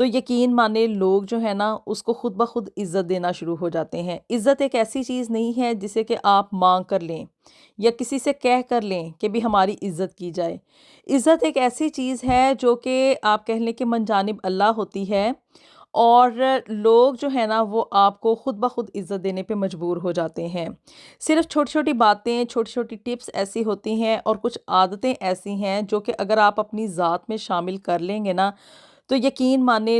تو یقین مانے لوگ جو ہے نا اس کو خود بخود عزت دینا شروع ہو جاتے ہیں۔ عزت ایک ایسی چیز نہیں ہے جسے کہ آپ مانگ کر لیں یا کسی سے کہہ کر لیں کہ بھی ہماری عزت کی جائے۔ عزت ایک ایسی چیز ہے جو کہ آپ کہہ لیں کہ من جانب اللہ ہوتی ہے، اور لوگ جو ہے نا وہ آپ کو خود بخود عزت دینے پہ مجبور ہو جاتے ہیں۔ صرف چھوٹی چھوٹی باتیں، چھوٹی چھوٹی ٹپس ایسی ہوتی ہیں اور کچھ عادتیں ایسی ہیں جو کہ اگر آپ اپنی ذات میں شامل کر لیں گے نا تو یقین مانے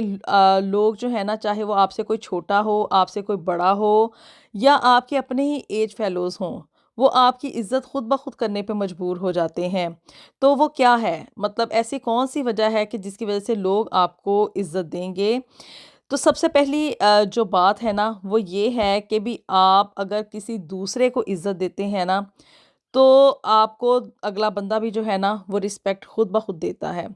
لوگ جو ہے نا، چاہے وہ آپ سے کوئی چھوٹا ہو، آپ سے کوئی بڑا ہو، یا آپ کے اپنے ہی ایج فیلوز ہوں، وہ آپ کی عزت خود بخود کرنے پہ مجبور ہو جاتے ہیں۔ تو وہ کیا ہے؟ مطلب ایسی کون سی وجہ ہے کہ جس کی وجہ سے لوگ آپ کو عزت دیں گے؟ تو سب سے پہلی جو بات ہے نا وہ یہ ہے کہ بھی آپ اگر کسی دوسرے کو عزت دیتے ہیں نا تو آپ کو اگلا بندہ بھی جو ہے نا وہ رسپیکٹ خود بخود دیتا ہے۔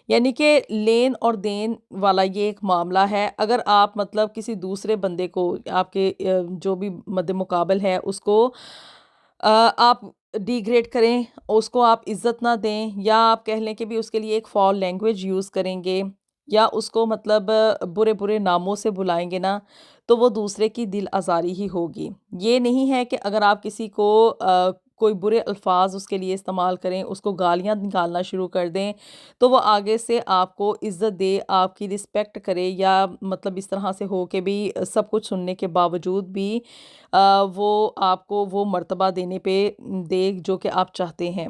یعنی کہ لین اور دین والا یہ ایک معاملہ ہے۔ اگر آپ مطلب کسی دوسرے بندے کو، آپ کے جو بھی مد مقابل ہے اس کو آپ ڈی گریڈ کریں، اس کو آپ عزت نہ دیں، یا آپ کہہ لیں کہ بھی اس کے لیے ایک فاؤل لینگویج یوز کریں گے، یا اس کو مطلب برے برے ناموں سے بلائیں گے نا، تو وہ دوسرے کی دل آزاری ہی ہوگی۔ یہ نہیں ہے کہ اگر آپ کسی کو کوئی برے الفاظ اس کے لیے استعمال کریں، اس کو گالیاں نکالنا شروع کر دیں، تو وہ آگے سے آپ کو عزت دے، آپ کی رسپیکٹ کرے، یا مطلب اس طرح سے ہو کہ بھی سب کچھ سننے کے باوجود بھی وہ آپ کو وہ مرتبہ دینے پہ دے جو کہ آپ چاہتے ہیں۔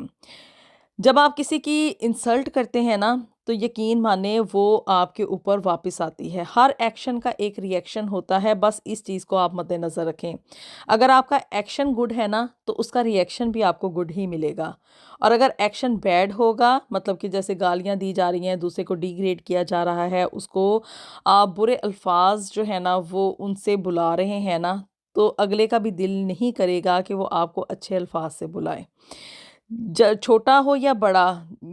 جب آپ کسی کی انسلٹ کرتے ہیں نا تو یقین مانے وہ آپ کے اوپر واپس آتی ہے۔ ہر ایکشن کا ایک ری ایکشن ہوتا ہے، بس اس چیز کو آپ مد نظر رکھیں۔ اگر آپ کا ایکشن گڈ ہے نا تو اس کا ری ایکشن بھی آپ کو گڈ ہی ملے گا، اور اگر ایکشن بیڈ ہوگا، مطلب کہ جیسے گالیاں دی جا رہی ہیں، دوسرے کو ڈی گریڈ کیا جا رہا ہے، اس کو آپ برے الفاظ جو ہے نا وہ ان سے بلا رہے ہیں نا، تو اگلے کا بھی دل نہیں کرے گا کہ وہ آپ کو اچھے الفاظ سے بلائے۔ چھوٹا ہو یا بڑا،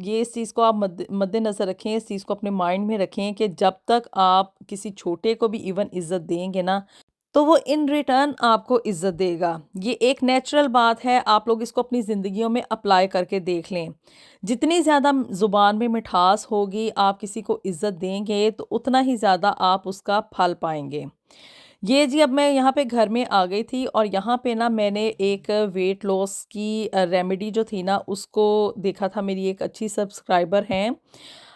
یہ اس چیز کو آپ مد نظر رکھیں، اس چیز کو اپنے مائنڈ میں رکھیں کہ جب تک آپ کسی چھوٹے کو بھی ایون عزت دیں گے نا تو وہ ان ریٹرن آپ کو عزت دے گا۔ یہ ایک نیچرل بات ہے، آپ لوگ اس کو اپنی زندگیوں میں اپلائی کر کے دیکھ لیں۔ جتنی زیادہ زبان میں مٹھاس ہوگی، آپ کسی کو عزت دیں گے تو اتنا ہی زیادہ آپ اس کا پھل پائیں گے۔ یہ جی اب میں یہاں پہ گھر میں آ گئی تھی، اور یہاں پہ نا میں نے ایک ویٹ لاس کی ریمیڈی جو تھی نا اس کو دیکھا تھا۔ میری ایک اچھی سبسکرائبر ہیں،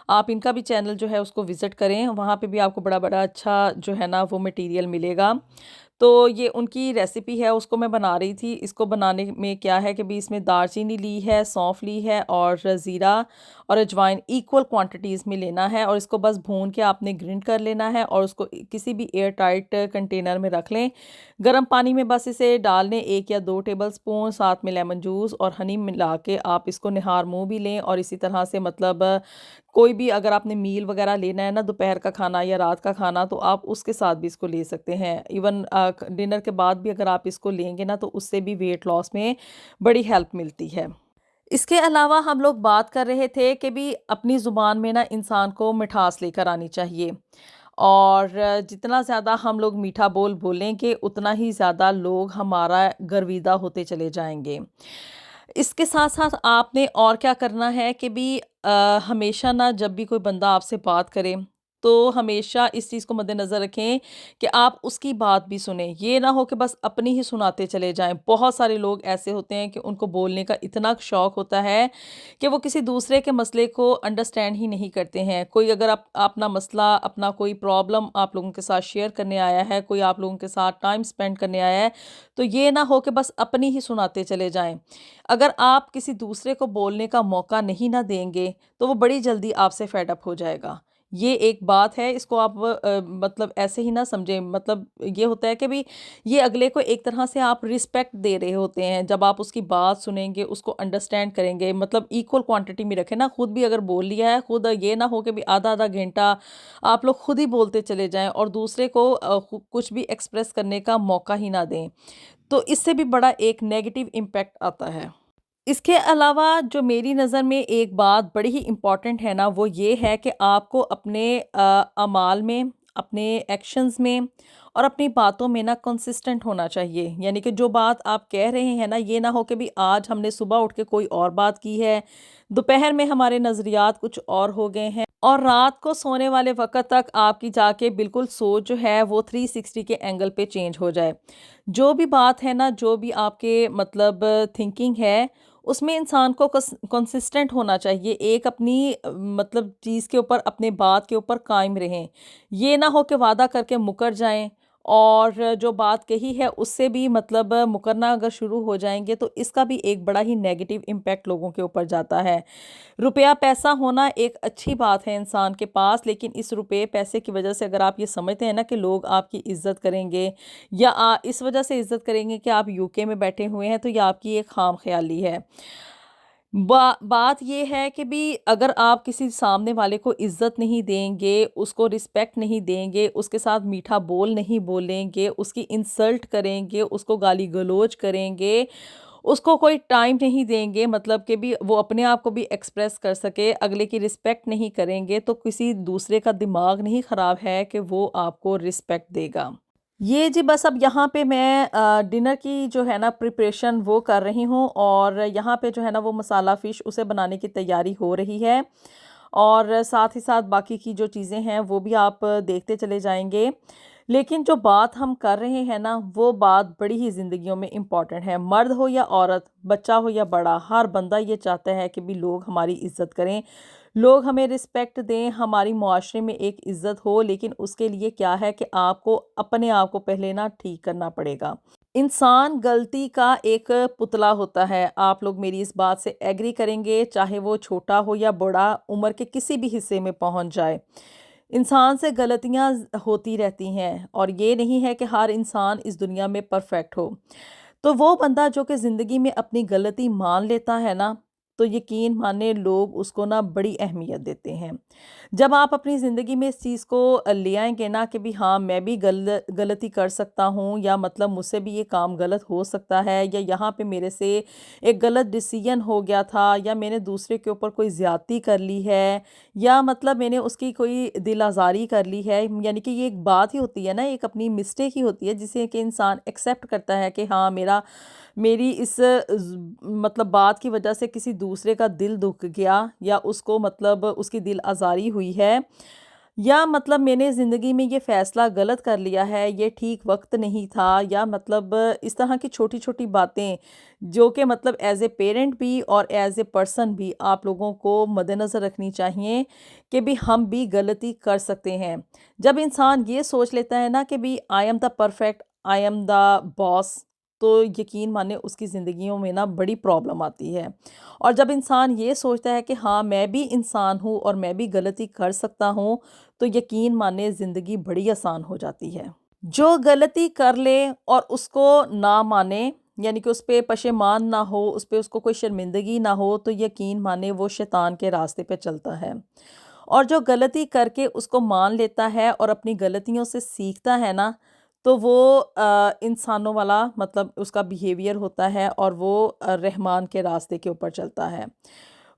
آپ ان کا بھی چینل جو ہے اس کو وزٹ کریں، وہاں پہ بھی آپ کو بڑا بڑا اچھا جو ہے نا وہ مٹیریل ملے گا۔ تو یہ ان کی ریسیپی ہے، اس کو میں بنا رہی تھی۔ اس کو بنانے میں کیا ہے کہ بھی اس میں دار چینی لی ہے، سونف لی ہے، اور زیرہ اور اجوائن ایکول کوانٹیٹیز میں لینا ہے، اور اس کو بس بھون کے آپ نے گرینڈ کر لینا ہے، اور اس کو کسی بھی ایئر ٹائٹ کنٹینر میں رکھ لیں۔ گرم پانی میں بس اسے ڈال لیں، 1 یا 2 ٹیبل سپون، ساتھ میں لیمن جوس اور ہنی ملا کے آپ اس کو نہار منہ بھی لیں، اور اسی طرح سے مطلب کوئی بھی اگر آپ نے میل وغیرہ لینا ہے نا، دوپہر کا کھانا یا رات کا کھانا، تو آپ اس کے ساتھ بھی اس کو لے سکتے ہیں۔ ایون ڈنر کے بعد بھی اگر آپ اس کو لیں گے نا تو اس سے بھی ویٹ لاس میں بڑی ہیلپ ملتی ہے۔ اس کے علاوہ ہم لوگ بات کر رہے تھے کہ بھی اپنی زبان میں نا انسان کو مٹھاس لے کر آنی چاہیے، اور جتنا زیادہ ہم لوگ میٹھا بولیں گے اتنا ہی زیادہ لوگ ہمارا گرویدہ ہوتے چلے جائیں گے۔ اس کے ساتھ ساتھ آپ نے اور کیا کرنا ہے کہ بھی ہمیشہ نا جب بھی کوئی بندہ آپ سے بات کرے تو ہمیشہ اس چیز کو مد نظر رکھیں کہ آپ اس کی بات بھی سنیں، یہ نہ ہو کہ بس اپنی ہی سناتے چلے جائیں۔ بہت سارے لوگ ایسے ہوتے ہیں کہ ان کو بولنے کا اتنا شوق ہوتا ہے کہ وہ کسی دوسرے کے مسئلے کو انڈرسٹینڈ ہی نہیں کرتے ہیں۔ کوئی اگر اپنا مسئلہ، اپنا کوئی پرابلم آپ لوگوں کے ساتھ شیئر کرنے آیا ہے، کوئی آپ لوگوں کے ساتھ ٹائم سپینڈ کرنے آیا ہے، تو یہ نہ ہو کہ بس اپنی ہی سناتے چلے جائیں۔ اگر آپ کسی دوسرے کو بولنے کا موقع نہیں نہ دیں گے تو وہ بڑی جلدی آپ سے فیڈ اپ ہو جائے گا۔ یہ ایک بات ہے، اس کو آپ مطلب ایسے ہی نہ سمجھیں۔ مطلب یہ ہوتا ہے کہ بھی یہ اگلے کو ایک طرح سے آپ رسپیکٹ دے رہے ہوتے ہیں جب آپ اس کی بات سنیں گے، اس کو انڈرسٹینڈ کریں گے، مطلب ایکول کوانٹٹی میں رکھیں نا۔ خود بھی اگر بول لیا ہے، خود یہ نہ ہو کہ بھی آدھا آدھا گھنٹہ آپ لوگ خود ہی بولتے چلے جائیں اور دوسرے کو کچھ بھی ایکسپریس کرنے کا موقع ہی نہ دیں، تو اس سے بھی بڑا ایک نیگیٹو امپیکٹ آتا ہے۔ اس کے علاوہ جو میری نظر میں ایک بات بڑی ہی امپورٹنٹ ہے نا، وہ یہ ہے کہ آپ کو اپنے اعمال میں، اپنے ایکشنز میں اور اپنی باتوں میں نا کنسسٹنٹ ہونا چاہیے، یعنی کہ جو بات آپ کہہ رہے ہیں نا، یہ نہ ہو کہ بھی آج ہم نے صبح اٹھ کے کوئی اور بات کی ہے، دوپہر میں ہمارے نظریات کچھ اور ہو گئے ہیں، اور رات کو سونے والے وقت تک آپ کی جا کے بالکل سوچ جو ہے وہ 360 کے اینگل پہ چینج ہو جائے۔ جو بھی بات ہے نا، جو بھی آپ کے مطلب تھنکنگ ہے، اس میں انسان کو کنسسٹنٹ ہونا چاہیے، ایک اپنی مطلب چیز کے اوپر، اپنے بات کے اوپر قائم رہیں۔ یہ نہ ہو کہ وعدہ کر کے مکر جائیں، اور جو بات کہی ہے اس سے بھی مطلب مکرنا اگر شروع ہو جائیں گے تو اس کا بھی ایک بڑا ہی نیگیٹو امپیکٹ لوگوں کے اوپر جاتا ہے۔ روپیہ پیسہ ہونا ایک اچھی بات ہے انسان کے پاس، لیکن اس روپے پیسے کی وجہ سے اگر آپ یہ سمجھتے ہیں نا کہ لوگ آپ کی عزت کریں گے، یا اس وجہ سے عزت کریں گے کہ آپ UK میں بیٹھے ہوئے ہیں، تو یہ آپ کی ایک خام خیالی ہے۔ بات یہ ہے کہ بھی اگر آپ کسی سامنے والے کو عزت نہیں دیں گے، اس کو رسپیکٹ نہیں دیں گے، اس کے ساتھ میٹھا بول نہیں بولیں گے، اس کی انسلٹ کریں گے، اس کو گالی گلوچ کریں گے، اس کو کوئی ٹائم نہیں دیں گے، مطلب کہ بھی وہ اپنے آپ کو بھی ایکسپریس کر سکے، اگلے کی رسپیکٹ نہیں کریں گے، تو کسی دوسرے کا دماغ نہیں خراب ہے کہ وہ آپ کو رسپیکٹ دے گا۔ یہ جی بس اب یہاں پہ میں ڈنر کی جو ہے نا پریپریشن وہ کر رہی ہوں، اور یہاں پہ جو ہے نا وہ مسالہ فش اسے بنانے کی تیاری ہو رہی ہے، اور ساتھ ہی ساتھ باقی کی جو چیزیں ہیں وہ بھی آپ دیکھتے چلے جائیں گے۔ لیکن جو بات ہم کر رہے ہیں نا، وہ بات بڑی ہی زندگیوں میں امپورٹنٹ ہے، مرد ہو یا عورت، بچہ ہو یا بڑا، ہر بندہ یہ چاہتا ہے کہ بھی لوگ ہماری عزت کریں، لوگ ہمیں رسپیکٹ دیں، ہماری معاشرے میں ایک عزت ہو، لیکن اس کے لیے کیا ہے کہ آپ کو اپنے آپ کو پہلے نا ٹھیک کرنا پڑے گا۔ انسان غلطی کا ایک پتلا ہوتا ہے، آپ لوگ میری اس بات سے ایگری کریں گے، چاہے وہ چھوٹا ہو یا بڑا، عمر کے کسی بھی حصے میں پہنچ جائے، انسان سے غلطیاں ہوتی رہتی ہیں، اور یہ نہیں ہے کہ ہر انسان اس دنیا میں پرفیکٹ ہو۔ تو وہ بندہ جو کہ زندگی میں اپنی غلطی مان لیتا ہے نا، تو یقین مانے لوگ اس کو نا بڑی اہمیت دیتے ہیں۔ جب آپ اپنی زندگی میں اس چیز کو لے آئیں گے نا کہ بھی ہاں میں بھی غلطی کر سکتا ہوں، یا مطلب مجھ سے بھی یہ کام غلط ہو سکتا ہے، یا یہاں پہ میرے سے ایک غلط ڈیسیژن ہو گیا تھا، یا میں نے دوسرے کے اوپر کوئی زیادتی کر لی ہے، یا مطلب میں نے اس کی کوئی دل آزاری کر لی ہے، یعنی کہ یہ ایک بات ہی ہوتی ہے نا، ایک اپنی مسٹیک ہی ہوتی ہے جسے کہ انسان ایکسیپٹ کرتا ہے کہ ہاں میری اس مطلب بات کی وجہ سے کسی دوسرے کا دل دکھ گیا، یا اس کو مطلب اس کی دل آزاری ہوئی ہے، یا مطلب میں نے زندگی میں یہ فیصلہ غلط کر لیا ہے، یہ ٹھیک وقت نہیں تھا، یا مطلب اس طرح کی چھوٹی چھوٹی باتیں جو کہ مطلب ایز اے پیرنٹ بھی اور ایز اے پرسن بھی آپ لوگوں کو مد نظر رکھنی چاہیے کہ بھی ہم بھی غلطی کر سکتے ہیں۔ جب انسان یہ سوچ لیتا ہے نا کہ بھی I'm the perfect, I'm the boss, تو یقین مانے اس کی زندگیوں میں نا بڑی پرابلم آتی ہے۔ اور جب انسان یہ سوچتا ہے کہ ہاں میں بھی انسان ہوں اور میں بھی غلطی کر سکتا ہوں، تو یقین مانے زندگی بڑی آسان ہو جاتی ہے۔ جو غلطی کر لے اور اس کو نہ مانے، یعنی کہ اس پہ پشیمان نہ ہو، اس پہ اس کو کوئی شرمندگی نہ ہو، تو یقین مانے وہ شیطان کے راستے پہ چلتا ہے۔ اور جو غلطی کر کے اس کو مان لیتا ہے اور اپنی غلطیوں سے سیکھتا ہے نا، تو وہ انسانوں والا مطلب اس کا بیہیویئر ہوتا ہے، اور وہ رحمان کے راستے کے اوپر چلتا ہے،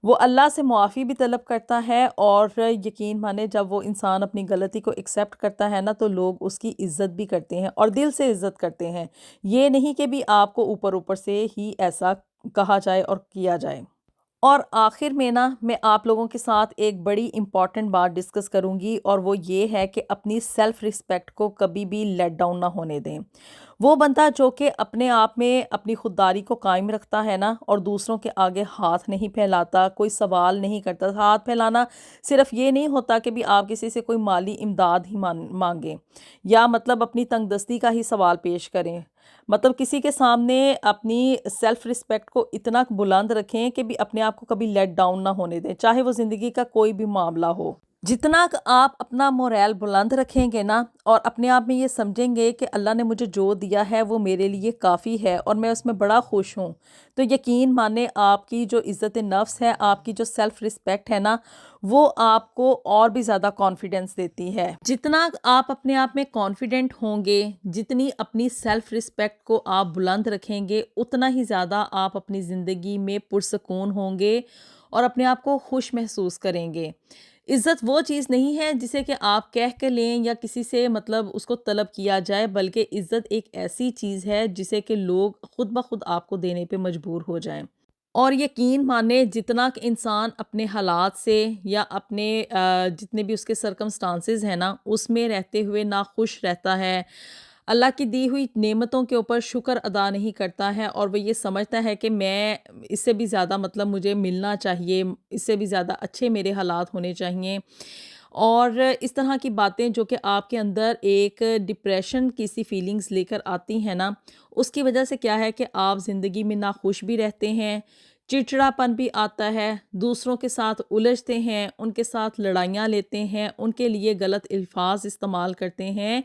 وہ اللہ سے معافی بھی طلب کرتا ہے، اور یقین مانے جب وہ انسان اپنی غلطی کو ایکسیپٹ کرتا ہے نا، تو لوگ اس کی عزت بھی کرتے ہیں اور دل سے عزت کرتے ہیں، یہ نہیں کہ بھی آپ کو اوپر اوپر سے ہی ایسا کہا جائے اور کیا جائے۔ اور آخر میں نا میں آپ لوگوں کے ساتھ ایک بڑی امپورٹنٹ بات ڈسکس کروں گی، اور وہ یہ ہے کہ اپنی سیلف رسپیکٹ کو کبھی بھی لیٹ ڈاؤن نہ ہونے دیں۔ وہ بندہ جو کہ اپنے آپ میں اپنی خودداری کو قائم رکھتا ہے نا، اور دوسروں کے آگے ہاتھ نہیں پھیلاتا، کوئی سوال نہیں کرتا، ہاتھ پھیلانا صرف یہ نہیں ہوتا کہ بھی آپ کسی سے کوئی مالی امداد ہی مانگیں، یا مطلب اپنی تنگ دستی کا ہی سوال پیش کریں، مطلب کسی کے سامنے اپنی سیلف رسپیکٹ کو اتنا بلند رکھیں کہ بھی اپنے آپ کو کبھی لیٹ ڈاؤن نہ ہونے دیں، چاہے وہ زندگی کا کوئی بھی معاملہ ہو۔ جتنا آپ اپنا موریل بلند رکھیں گے نا، اور اپنے آپ میں یہ سمجھیں گے کہ اللہ نے مجھے جو دیا ہے وہ میرے لیے کافی ہے اور میں اس میں بڑا خوش ہوں، تو یقین مانے آپ کی جو عزت نفس ہے، آپ کی جو سیلف رسپیکٹ ہے نا، وہ آپ کو اور بھی زیادہ کانفیڈنس دیتی ہے۔ جتنا آپ اپنے آپ میں کانفیڈنٹ ہوں گے، جتنی اپنی سیلف رسپیکٹ کو آپ بلند رکھیں گے، اتنا ہی زیادہ آپ اپنی زندگی میں پرسکون ہوں گے اور اپنے آپ کو خوش محسوس کریں گے۔ عزت وہ چیز نہیں ہے جسے کہ آپ کہہ کے لیں یا کسی سے مطلب اس کو طلب کیا جائے، بلکہ عزت ایک ایسی چیز ہے جسے کہ لوگ خود بخود آپ کو دینے پہ مجبور ہو جائیں۔ اور یقین مانیں جتنا کہ انسان اپنے حالات سے یا اپنے جتنے بھی اس کے سرکمسٹانسز ہیں نا اس میں رہتے ہوئے ناخوش رہتا ہے، اللہ کی دی ہوئی نعمتوں کے اوپر شکر ادا نہیں کرتا ہے، اور وہ یہ سمجھتا ہے کہ میں اس سے بھی زیادہ مطلب مجھے ملنا چاہیے، اس سے بھی زیادہ اچھے میرے حالات ہونے چاہیے، اور اس طرح کی باتیں جو کہ آپ کے اندر ایک ڈپریشن کی سی فیلنگز لے کر آتی ہیں نا، اس کی وجہ سے کیا ہے کہ آپ زندگی میں ناخوش بھی رہتے ہیں، چڑچڑاپن بھی آتا ہے، دوسروں کے ساتھ الجھتے ہیں، ان کے ساتھ لڑائیاں لیتے ہیں، ان کے لیے غلط الفاظ استعمال کرتے ہیں،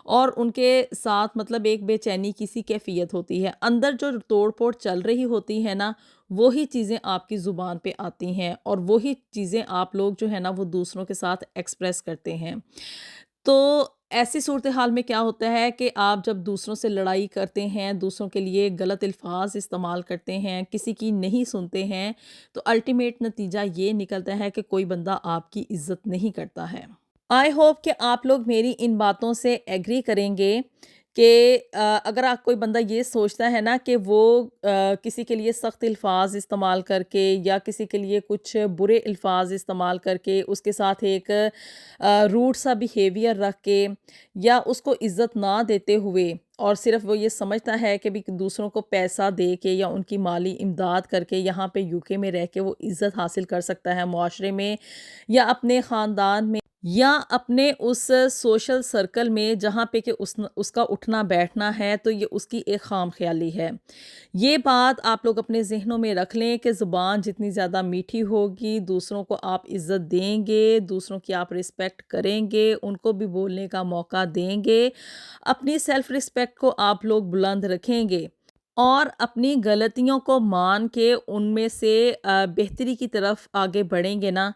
اور ان کے ساتھ مطلب ایک بے چینی کی سی کیفیت ہوتی ہے، اندر جو توڑ پھوڑ چل رہی ہوتی ہے نا وہی چیزیں آپ کی زبان پہ آتی ہیں، اور وہی چیزیں آپ لوگ جو ہے نا وہ دوسروں کے ساتھ ایکسپریس کرتے ہیں۔ تو ایسی صورتحال میں کیا ہوتا ہے کہ آپ جب دوسروں سے لڑائی کرتے ہیں، دوسروں کے لیے غلط الفاظ استعمال کرتے ہیں، کسی کی نہیں سنتے ہیں، تو الٹیمیٹ نتیجہ یہ نکلتا ہے کہ کوئی بندہ آپ کی عزت نہیں کرتا ہے۔ آئی ہوپ کہ آپ لوگ میری ان باتوں سے ایگری کریں گے کہ اگر آپ کوئی بندہ یہ سوچتا ہے نا کہ وہ کسی کے لیے سخت الفاظ استعمال کر کے یا کسی کے لیے کچھ برے الفاظ استعمال کر کے اس کے ساتھ ایک روڈ سا بیہیویئر رکھ کے یا اس کو عزت نہ دیتے ہوئے، اور صرف وہ یہ سمجھتا ہے کہ بھی دوسروں کو پیسہ دے کے یا ان کی مالی امداد کر کے یہاں پہ یوکے میں رہ کے وہ عزت حاصل کر سکتا ہے معاشرے میں یا اپنے خاندان میں یا اپنے اس سوشل سرکل میں جہاں پہ کہ اس کا اٹھنا بیٹھنا ہے، تو یہ اس کی ایک خام خیالی ہے۔ یہ بات آپ لوگ اپنے ذہنوں میں رکھ لیں کہ زبان جتنی زیادہ میٹھی ہوگی، دوسروں کو آپ عزت دیں گے، دوسروں کی آپ رسپیکٹ کریں گے، ان کو بھی بولنے کا موقع دیں گے، اپنی سیلف رسپیکٹ کو آپ لوگ بلند رکھیں گے، اور اپنی غلطیوں کو مان کے ان میں سے بہتری کی طرف آگے بڑھیں گے نا،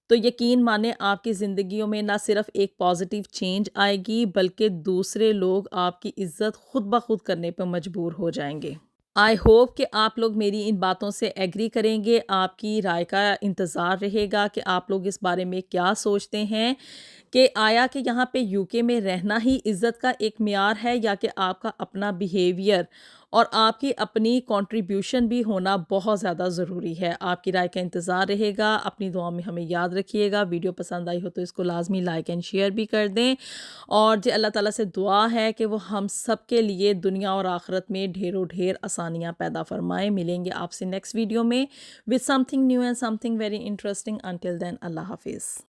تو یقین مانیں آپ کی زندگیوں میں نہ صرف ایک پازیٹیو چینج آئے گی بلکہ دوسرے لوگ آپ کی عزت خود بخود کرنے پہ مجبور ہو جائیں گے۔ آئی ہوپ کہ آپ لوگ میری ان باتوں سے ایگری کریں گے، آپ کی رائے کا انتظار رہے گا کہ آپ لوگ اس بارے میں کیا سوچتے ہیں، کہ آیا کہ یہاں پہ یوکے میں رہنا ہی عزت کا ایک معیار ہے، یا کہ آپ کا اپنا بیہیویئر اور آپ کی اپنی کنٹریبیوشن بھی ہونا بہت زیادہ ضروری ہے۔ آپ کی رائے کا انتظار رہے گا، اپنی دعاؤں میں ہمیں یاد رکھیے گا، ویڈیو پسند آئی ہو تو اس کو لازمی لائک اینڈ شیئر بھی کر دیں، اور جی اللہ تعالیٰ سے دعا ہے کہ وہ ہم سب کے لیے دنیا اور آخرت میں ڈھیروں ڈھیر آسانیاں پیدا فرمائے۔ ملیں گے آپ سے نیکسٹ ویڈیو میں with something new and something very interesting. Until then, اللہ حافظ۔